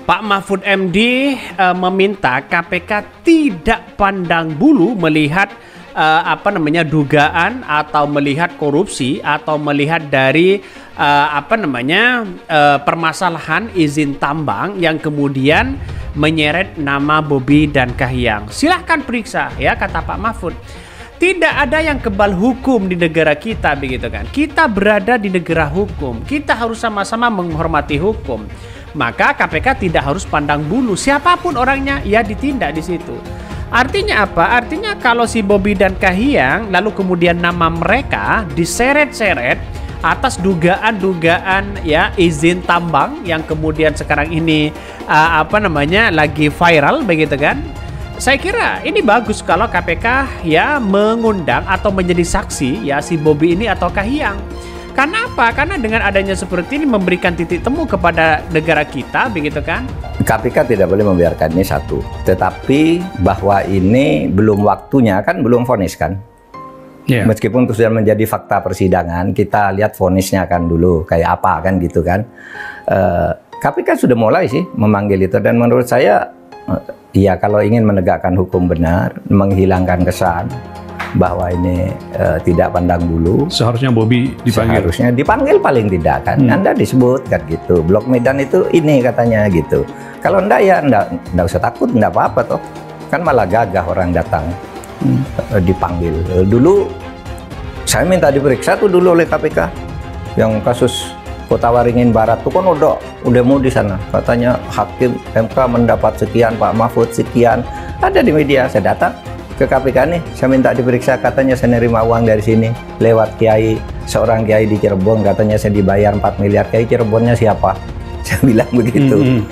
Pak Mahfud MD meminta KPK tidak pandang bulu melihat dugaan atau melihat korupsi atau melihat dari permasalahan izin tambang yang kemudian menyeret nama Bobi dan Kahiyang. Silahkan periksa ya, kata Pak Mahfud. Tidak ada yang kebal hukum di negara kita, begitu kan? Kita berada di negara hukum. Kita harus sama-sama menghormati hukum. Maka KPK tidak harus pandang bulu siapapun orangnya, ya ditindak di situ. Artinya apa? Artinya kalau si Bobi dan Kahiyang lalu kemudian nama mereka diseret-seret atas dugaan-dugaan ya izin tambang yang kemudian sekarang ini lagi viral, begitu kan? Saya kira ini bagus kalau KPK ya mengundang atau menjadi saksi ya si Bobi ini atau Kahiyang. Karena apa? Karena dengan adanya seperti ini memberikan titik temu kepada negara kita, begitu kan? KPK tidak boleh membiarkan ini satu. Tetapi bahwa ini belum waktunya, kan belum vonis kan? Yeah. Meskipun itu sudah menjadi fakta persidangan, kita lihat vonisnya kan dulu kayak apa kan gitu kan. KPK sudah mulai sih memanggil itu, dan menurut saya ya kalau ingin menegakkan hukum benar, menghilangkan kesan bahwa ini tidak pandang bulu, seharusnya Bobi dipanggil. Seharusnya dipanggil paling tidak kan. Anda disebut kan gitu. Blok Medan itu ini katanya gitu. Kalau enggak ya enggak usah takut, enggak apa-apa toh. Kan malah gagah orang datang dipanggil. Dulu saya minta diperiksa tuh dulu oleh KPK. Yang kasus Kota Waringin Barat tuh kan udah mau di sana. Katanya hakim MK mendapat sekian, Pak Mahfud sekian. Ada di media, saya datang ke KPK nih, saya minta diperiksa, katanya saya nerima uang dari sini lewat kiai, seorang kiai di Cirebon, katanya saya dibayar 4 miliar. Kiai Cirebonnya siapa? Saya bilang begitu.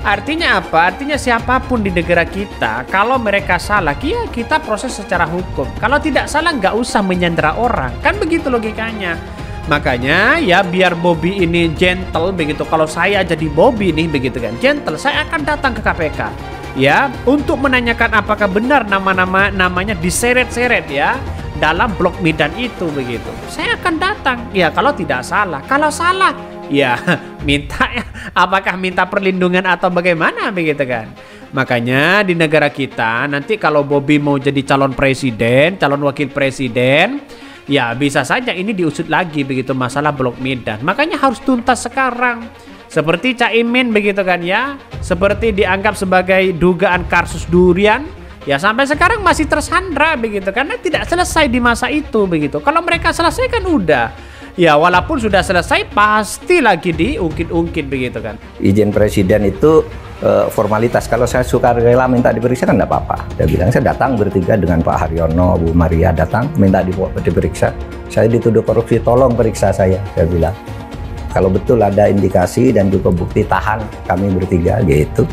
Artinya apa? Artinya siapapun di negara kita, kalau mereka salah, ya kita proses secara hukum. Kalau tidak salah, nggak usah menyandera orang. Kan begitu logikanya. Makanya ya biar Bobi ini gentle begitu. Kalau saya jadi Bobi nih begitu kan, gentle, saya akan datang ke KPK. Ya, untuk menanyakan apakah benar namanya diseret-seret ya dalam Blok Medan itu begitu. Saya akan datang. Ya, kalau tidak salah. Kalau salah, ya minta ya, apakah minta perlindungan atau bagaimana begitu kan. Makanya di negara kita nanti kalau Bobi mau jadi calon presiden, calon wakil presiden, ya bisa saja ini diusut lagi begitu masalah Blok Medan. Makanya harus tuntas sekarang. Seperti Caimin begitu kan ya, seperti dianggap sebagai dugaan kasus durian, ya sampai sekarang masih tersandra begitu, karena tidak selesai di masa itu begitu. Kalau mereka selesai kan udah, ya walaupun sudah selesai pasti lagi diungkit-ungkit begitu kan. Izin presiden itu formalitas. Kalau saya suka rela minta diperiksa kan enggak apa-apa. Dia bilang saya datang bertiga dengan Pak Haryono, Bu Maria datang minta diperiksa. Saya dituduh korupsi, tolong periksa saya bilang. Kalau betul ada indikasi dan juga bukti, tahan kami bertiga gitu.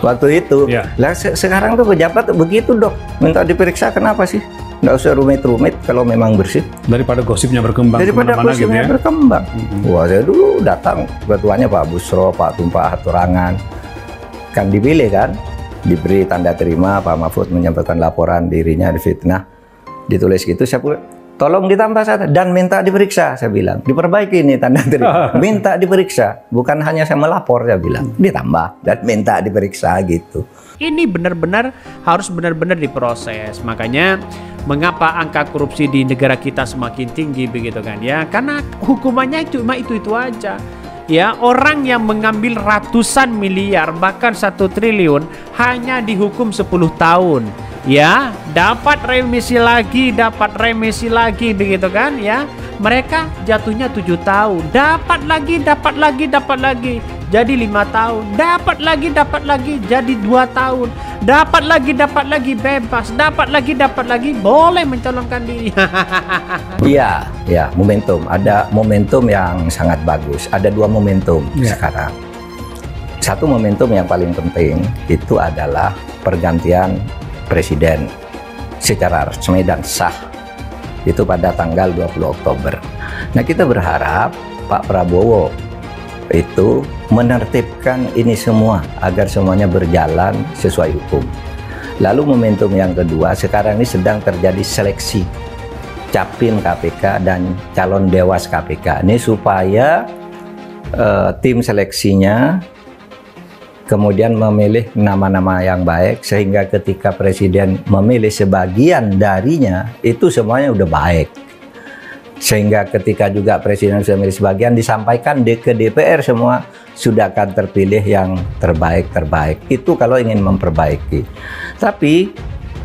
Waktu itu, lah sekarang tuh pejabat begitu dok, minta diperiksa kenapa sih? Nggak usah rumit-rumit kalau memang bersih. Daripada gosipnya berkembang. Daripada gosipnya berkembang. Wah, saya dulu datang, ketuanya Pak Busro, Pak Tumpah Haturangan, kan dipilih kan, diberi tanda terima, Pak Mahfud menyampaikan laporan dirinya difitnah, ditulis gitu, saya pun tolong ditambah satu dan minta diperiksa, saya bilang. Diperbaiki nih tanda terima. Minta diperiksa, bukan hanya saya melapor, saya bilang. Ditambah dan minta diperiksa gitu. Ini benar-benar harus benar-benar diproses. Makanya mengapa angka korupsi di negara kita semakin tinggi begitu kan ya? Karena hukumannya cuma itu-itu aja. Ya, orang yang mengambil ratusan miliar bahkan 1 triliun hanya dihukum 10 tahun. Ya, dapat remisi lagi begitu kan ya. Mereka jatuhnya 7 tahun, dapat lagi jadi 5 tahun, dapat lagi jadi 2 tahun, dapat lagi bebas, dapat lagi boleh mencalonkan diri. Iya, ya, momentum. Ada momentum yang sangat bagus. Ada 2 momentum sekarang. Satu momentum yang paling penting itu adalah pergantian presiden secara resmi dan sah itu pada tanggal 20 Oktober. Nah, kita berharap Pak Prabowo itu menertibkan ini semua agar semuanya berjalan sesuai hukum. Lalu momentum yang kedua, sekarang ini sedang terjadi seleksi capim KPK dan calon dewas KPK. Ini supaya tim seleksinya kemudian memilih nama-nama yang baik, sehingga ketika presiden memilih sebagian darinya, itu semuanya udah baik. Sehingga ketika juga presiden sudah memilih sebagian, disampaikan ke DPR semua, sudah akan terpilih yang terbaik-terbaik. Itu kalau ingin memperbaiki. Tapi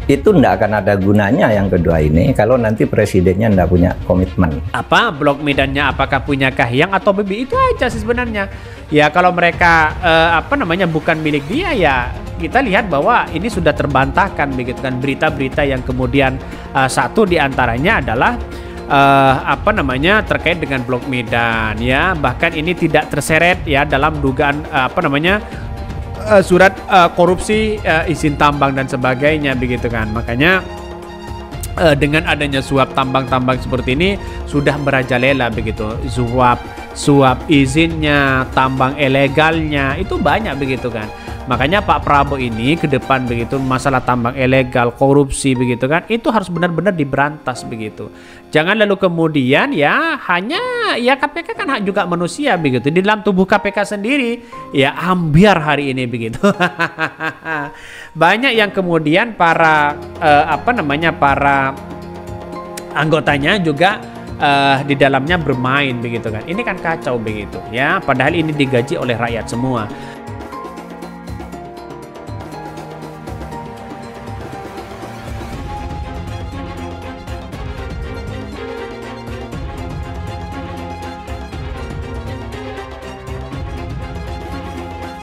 itu tidak akan ada gunanya yang kedua ini kalau nanti presidennya tidak punya komitmen. Apa blok medannya, apakah punya Kahiyang atau Bibi, itu aja sih sebenarnya. Ya kalau mereka bukan milik dia, ya kita lihat bahwa ini sudah terbantahkan begitu kan, berita-berita yang kemudian satu diantaranya adalah terkait dengan blok Medan, ya bahkan ini tidak terseret ya dalam dugaan surat korupsi izin tambang dan sebagainya begitu kan. Makanya dengan adanya suap tambang-tambang seperti ini sudah merajalela begitu, suap izinnya, tambang ilegalnya itu banyak begitu kan. Makanya Pak Prabowo ini ke depan begitu, masalah tambang ilegal, korupsi begitu kan, itu harus benar-benar diberantas begitu. Jangan lalu kemudian ya hanya ya KPK kan juga manusia begitu. Di dalam tubuh KPK sendiri ya ambiar hari ini begitu. Banyak yang kemudian para para anggotanya juga di dalamnya bermain begitu kan. Ini kan kacau begitu ya. Padahal ini digaji oleh rakyat semua.